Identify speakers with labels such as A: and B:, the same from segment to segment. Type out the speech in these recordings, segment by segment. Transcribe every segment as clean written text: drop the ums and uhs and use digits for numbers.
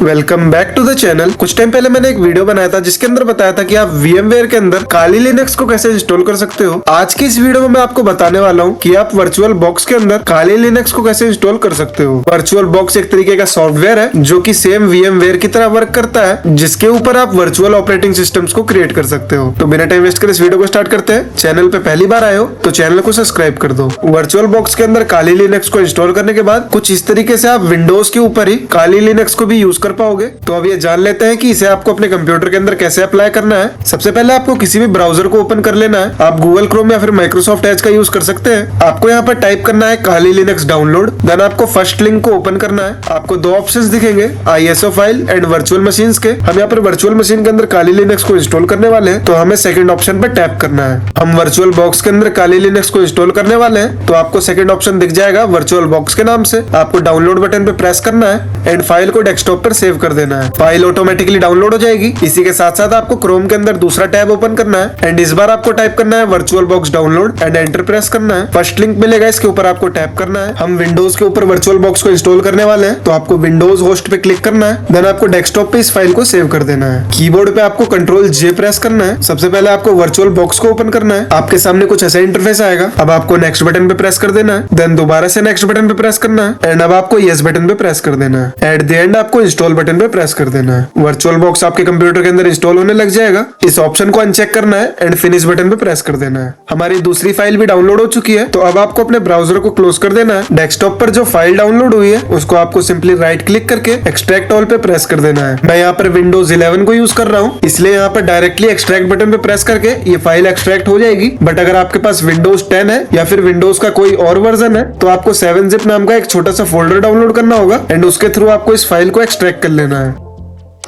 A: Welcome back to the channel. कुछ time पहले मैंने एक वीडियो बनाया था जिसके अंदर बताया था कि आप VMware के अंदर काली लिनक्स को कैसे इंस्टॉल कर सकते हो। आज की इस वीडियो में मैं आपको बताने वाला हूँ कि आप वर्चुअल बॉक्स के अंदर काली लिनक्स को कैसे इंस्टॉल कर सकते हो। वर्चुअल बॉक्स एक तरीके का सॉफ्टवेयर है जो कि सेम VMware की तरह वर्क करता है, जिसके ऊपर आप वर्चुअल ऑपरेटिंग सिस्टम्स को क्रिएट कर सकते हो। तो बिना टाइम वेस्ट कर इस वीडियो को स्टार्ट करते हैं। चैनल पे पहली बार आए हो तो चैनल को सब्सक्राइब कर दो। वर्चुअल बॉक्स के अंदर काली लिनक्स को इंस्टॉल करने के बाद कुछ इस तरीके से आप विंडोज के ऊपर ही काली लिनक्स को भी यूज कर पाओगे। तो अब ये जान लेते हैं कि इसे आपको अपने कंप्यूटर के अंदर कैसे अप्लाई करना है। सबसे पहले आपको किसी भी ब्राउजर को ओपन कर लेना है। आप गूगल क्रोम या फिर माइक्रोसॉफ्ट एज का यूज कर सकते हैं। आपको यहाँ पर टाइप करना है काली लिनक्स डाउनलोड। देन आपको फर्स्ट लिंक को ओपन करना है। आपको दो ऑप्शंस दिखेंगे, ISO file and virtual machines के। हम यहाँ पर वर्चुअल मशीन के अंदर काली लिनक्स को इंस्टॉल करने वाले हैं, तो हमें सेकंड ऑप्शन पर टैप करना है। हम वर्चुअल बॉक्स के अंदर काली लिनक्स को इंस्टॉल करने वाले हैं, तो आपको सेकंड ऑप्शन दिख जाएगा वर्चुअल बॉक्स के नाम से। आपको डाउनलोड बटन पे प्रेस करना है एंड फाइल को डेस्कटॉप पर सेव कर देना है। फाइल ऑटोमेटिकली डाउनलोड हो जाएगी। इसी के साथ साथ आपको क्रोम के अंदर दूसरा टैब ओपन करना है एंड इस बार आपको टाइप करना है virtual box download and enter press करना है। फर्स्ट लिंक मिलेगा, इसके ऊपर आपको टैप करना है। हम विंडोज के ऊपर वर्चुअल बॉक्स को इंस्टॉल करने वाले हैं, तो आपको विंडोज होस्ट पे क्लिक करना है। देन आपको डेस्कटॉप पे इस फाइल को सेव कर देना है। कीबोर्ड पे आपको Ctrl+J प्रेस करना है। सबसे पहले आपको वर्चुअल बॉक्स को ओपन करना है। आपके सामने कुछ ऐसा इंटरफेस आएगा। अब आपको नेक्स्ट बटन पे प्रेस कर देना है। देन दोबारा से नेक्स्ट बटन पे प्रेस करना है एंड अब आपको यस बटन पे प्रेस कर देना है। एट द एंड आपको इंस्टॉल बटन पे प्रेस कर देना है। वर्चुअल बॉक्स आपके कंप्यूटर के अंदर इंस्टॉल होने लग जाएगा। इस ऑप्शन को अनचेक करना है एंड फिनिश बटन पे प्रेस कर देना है। हमारी दूसरी फाइल भी डाउनलोड हो चुकी है, तो अब आपको अपने ब्राउजर को क्लोज कर देना है। डेस्कटॉप पर जो फाइल डाउनलोड हुई है उसको आपको सिंपली राइट क्लिक करके एक्सट्रैक्ट ऑल पे प्रेस कर देना है। मैं यहाँ पर विंडोज 11 को यूज कर रहा हूँ, इसलिए यहाँ पर डायरेक्टली एक्सट्रैक्ट बटन पे प्रेस करके ये फाइल एक्सट्रैक्ट हो जाएगी। बट अगर आपके पास विंडोज 10 है या फिर विंडोज का कोई और वर्जन है, तो आपको 7zip नाम का एक छोटा सा फोल्डर डाउनलोड करना होगा एंड उसके थ्रू आपको इस फाइल को एक्सट्रैक्ट कर लेना है।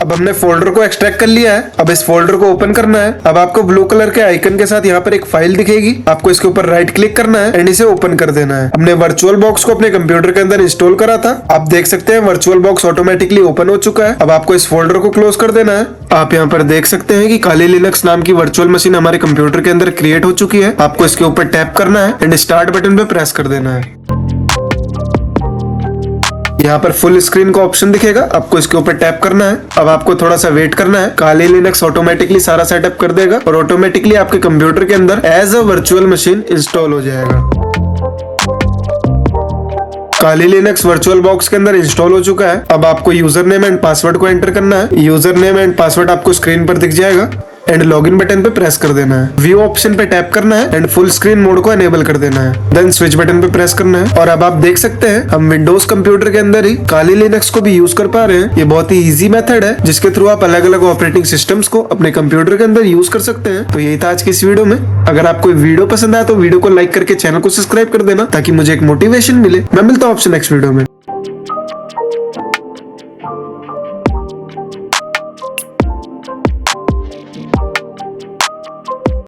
A: अब हमने फोल्डर को एक्सट्रैक्ट कर लिया है। अब इस फोल्डर को ओपन करना है। अब आपको ब्लू कलर के आइकन के साथ यहाँ पर एक फाइल दिखेगी। आपको इसके ऊपर राइट क्लिक करना है एंड इसे ओपन कर देना है। हमने वर्चुअल बॉक्स को अपने कंप्यूटर के अंदर इंस्टॉल करा था। आप देख सकते हैं वर्चुअल बॉक्स ऑटोमेटिकली ओपन हो चुका है। अब आपको इस फोल्डर को क्लोज कर देना है। आप यहाँ पर देख सकते हैं कि काली लिनक्स नाम की वर्चुअल मशीन हमारे कंप्यूटर के अंदर क्रिएट हो चुकी है। आपको इसके ऊपर टैप करना है एंड स्टार्ट बटन पे प्रेस कर देना है। यहाँ पर फुल स्क्रीन का ऑप्शन दिखेगा, आपको इसके ऊपर टैप करना है। अब आपको थोड़ा सा वेट करना है। काली लिनक्स ऑटोमेटिकली सारा सेटअप कर देगा और ऑटोमेटिकली आपके कंप्यूटर के अंदर as a virtual machine install हो जाएगा। काली लिनक्स वर्चुअल बॉक्स के अंदर इंस्टॉल हो चुका है। अब आपको यूजर नेम एंड पासवर्ड को एंटर करना है। यूजर नेम एंड पासवर्ड आपको स्क्रीन पर दिख जाएगा एंड लॉगिन बटन पे प्रेस कर देना है। व्यू ऑप्शन पे टैप करना है एंड फुल स्क्रीन मोड को एनेबल कर देना है। देन स्विच बटन पे प्रेस करना है और अब आप देख सकते हैं हम विंडोज कंप्यूटर के अंदर ही काली लिनक्स को भी यूज कर पा रहे हैं। ये बहुत ही इजी मेथड है जिसके थ्रू आप अलग अलग ऑपरेटिंग सिस्टम्स को अपने कंप्यूटर के अंदर यूज कर सकते हैं। तो यही था आज की इस वीडियो में। अगर आपको वीडियो पसंद आया तो वीडियो को लाइक करके चैनल को सब्सक्राइब कर देना ताकि मुझे एक मोटिवेशन मिले। मैं मिलता हूँ आपसे नेक्स्ट वीडियो में।